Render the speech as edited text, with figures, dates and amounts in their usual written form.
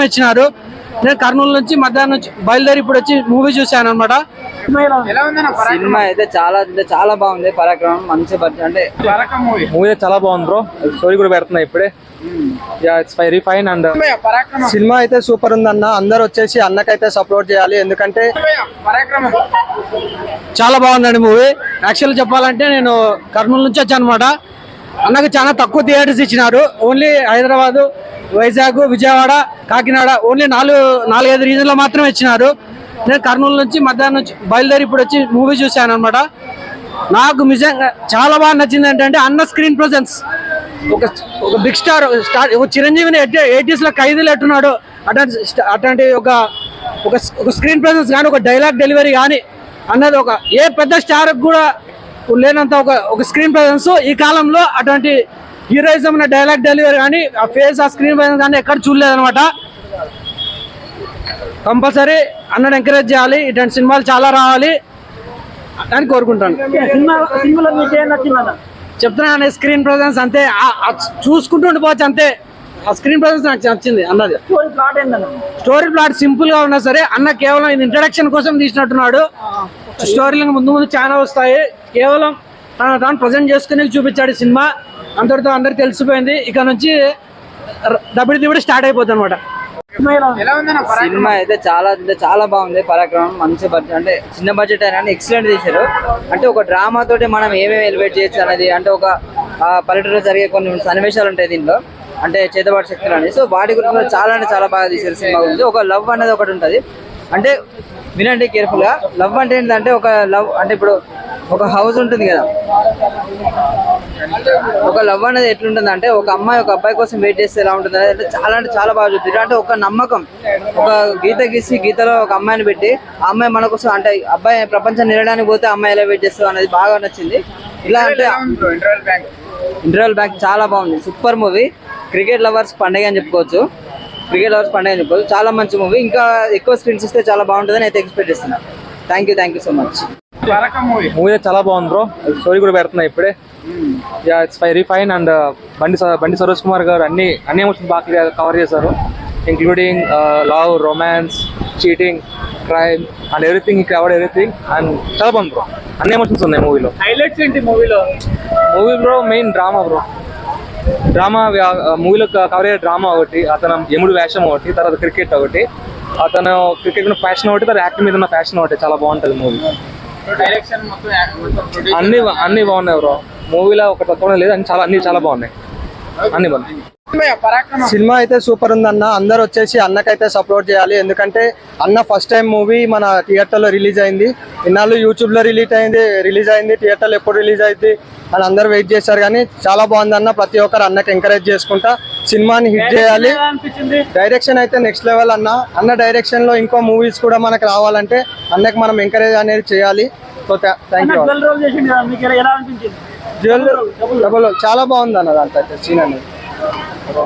మాత్రమే ఇచ్చినారు. నేను కర్నూలు నుంచి మధ్యాహ్నం నుంచి బయలుదేరి ఇప్పుడు వచ్చి మూవీ చూశాను అనమాట. సినిమా అయితే చాలా బాగుంది. పరాక్రమం మంచి అంటే మూవీ చాలా బాగుంది బ్రో. స్టోరీ కూడా పెడుతున్నా ఇప్పుడే. It's very fine. And cinema అయితే సూపర్ ఉందన్న. అందరు వచ్చేసి అన్నకైతే సపోర్ట్ చేయాలి, ఎందుకంటే చాలా బాగుందండి మూవీ. యాక్చువల్ చెప్పాలంటే నేను కర్నూలు నుంచి వచ్చాను అనమాట. అన్నకు చాలా తక్కువ థియేటర్స్ ఇచ్చినారు. ఓన్లీ హైదరాబాద్, వైజాగ్, విజయవాడ, కాకినాడ ఓన్లీ 4-5 రీజన్లో మాత్రమే ఇచ్చినారు. నేను కర్నూలు నుంచి మధ్యాహ్నం నుంచి బయలుదేరి ఇప్పుడు వచ్చి మూవీ చూశాను అనమాట. నాకు నిజంగా చాలా బాగా నచ్చింది ఏంటంటే అన్న స్క్రీన్ ప్రజెన్స్. ఒక బిగ్ స్టార్ ఒక చిరంజీవిని 80s లో ఖైదీలు ఎట్టున్నాడు అట్లాంటి ఒక స్క్రీన్ ప్రజెన్స్ కానీ, ఒక డైలాగ్ డెలివరీ కానీ అన్నది ఒక ఏ పెద్ద స్టార్ కూడా లేనంత ఒక స్క్రీన్ ప్రజెన్స్ ఈ కాలంలో. అటువంటి హీరోయిజం అనే డైలాగ్ డెలివరీ కానీ, ఆ ఫేస్, ఆ స్క్రీన్ ప్రజెన్స్ కానీ ఎక్కడ చూడలేదనమాట. కంపల్సరీ అన్నను ఎంకరేజ్ చేయాలి. ఇటువంటి సినిమాలు చాలా రావాలి అని కోరుకుంటాను. చెప్తున్నా స్క్రీన్ ప్రజెన్స్ అంతే, చూసుకుంటూ ఉండిపోవచ్చు అంతే. ఆ స్క్రీన్ ప్రజెన్స్ నాకు నచ్చింది అన్నది. స్టోరీ ప్లాట్ సింపుల్ గా ఉన్నా సరే అన్న కేవలం ఇది ఇంట్రడక్షన్ కోసం తీసినట్టున్నాడు. స్టోరీలు ముందు చాలా వస్తాయి. కేవలం తాను ప్రజెంట్ చేసుకుని చూపించాడు సినిమా. అందరితో అందరికి తెలిసిపోయింది. ఇక నుంచి దబిడి స్టార్ట్ అయిపోతుంది అనమాట. సినిమా అయితే చాలా బాగుంది. పరాక్రమం మంచి బడ్జెట్, అంటే చిన్న బడ్జెట్ అయినా ఎక్సలెంట్ తీశారు. అంటే ఒక డ్రామా తోటి మనం ఏమేమి ఎలివేట్ చేయొచ్చు అనేది, అంటే ఒక పల్లెటూరులో జరిగే కొన్ని సన్నివేశాలు ఉంటాయి దీంట్లో, అంటే చేతబాటు శక్తులు అని. సో వాటి గురించి చాలా బాగా తీశారు సినిమా గురించి. ఒక లవ్ అనేది ఒకటి ఉంటుంది. అంటే వినండి కేర్ఫుల్ గా. లవ్ అంటే ఏంటంటే ఒక లవ్ అంటే ఇప్పుడు ఒక హౌస్ ఉంటుంది కదా, ఒక లవ్ అనేది ఎట్లుంటుంది అంటే ఒక అమ్మాయి ఒక అబ్బాయి కోసం వెయిట్ చేస్తే ఎలా ఉంటుంది అంటే చాలా బాగా చూపించారు. అంటే ఒక నమ్మకం, ఒక గీత గీసి గీతలో ఒక అమ్మాయిని పెట్టి ఆ అమ్మాయి మన కోసం, అంటే అబ్బాయి ప్రపంచం నిలడానికి పోతే అమ్మాయి ఎలా వెయిట్ చేస్తావు అనేది బాగా నచ్చింది. ఇలా అంటే ఇంటర్వెల్ బ్యాంక్ చాలా బాగుంది. Super movie. క్రికెట్ లవర్స్ పండుగ అని చెప్పుకోవచ్చు. చాలా మంచి మూవీ. ఇంకా ఎక్కువ స్క్రీన్స్ ఇస్తే చాలా బాగుంటుందని అయితే ఎక్స్పెక్ట్ చేస్తున్నాను. Thank you so much. Movie చాలా బాగుంది బ్రో. స్టోరీ కూడా పెడుతున్నా ఇప్పుడే. It's very fine. అండ్ బండి సరోజ్ కుమార్ గారు అన్ని ఎమోషన్స్ బాగా కవర్ చేశారు, including love, romance, cheating, crime and everything. ఈ కవర్డ్ ఎవ్రీథింగ్. అండ్ చాలా బాగుంది బ్రో. అన్ని ఎమోషన్స్ ఉన్నాయి మూవీలో. హైలైట్స్ ఏంటి మూవీలో మెయిన్ డ్రామా బ్రో. మూవీలో కవర్ అయ్యే డ్రామా ఒకటి, అతను యముడు వేషం ఒకటి, తర్వాత క్రికెట్ ఒకటి, అతను క్రికెట్ మీద ప్యాషన్ ఒకటి, తర్వాత యాక్టింగ్ మీద ఉన్న ప్యాషన్ ఒకటి. చాలా బాగుంటుంది మూవీ. అన్ని బాగున్నాయి బ్రో. మూవీలో ఒక తక్కువ లేదు, అన్ని చాలా బాగున్నాయి. అన్ని బాగున్నాయి. సినిమా అయితే సూపర్ ఉందన్న. అందరు వచ్చేసి అన్నకైతే సపోర్ట్ చేయాలి, ఎందుకంటే అన్న ఫస్ట్ టైం మూవీ మన థియేటర్లో రిలీజ్ అయింది. ఇన్నాళ్ళు యూట్యూబ్లో రిలీజ్ అయింది, థియేటర్లో ఎప్పుడు రిలీజ్ అయింది అని అందరు వెయిట్ చేశారు. కానీ చాలా బాగుంది అన్న. ప్రతి ఒక్కరు అన్నకి ఎంకరేజ్ చేసుకుంటా సినిమాని హిట్ చేయాలి. డైరెక్షన్ అయితే నెక్స్ట్ లెవెల్ అన్న డైరెక్షన్ లో ఇంకో మూవీస్ కూడా మనకు రావాలంటే అన్నకి మనం ఎంకరేజ్ అనేది చేయాలి. So thank you. చాలా బాగుంది అన్న దాంట్లో సీన్ అనేది.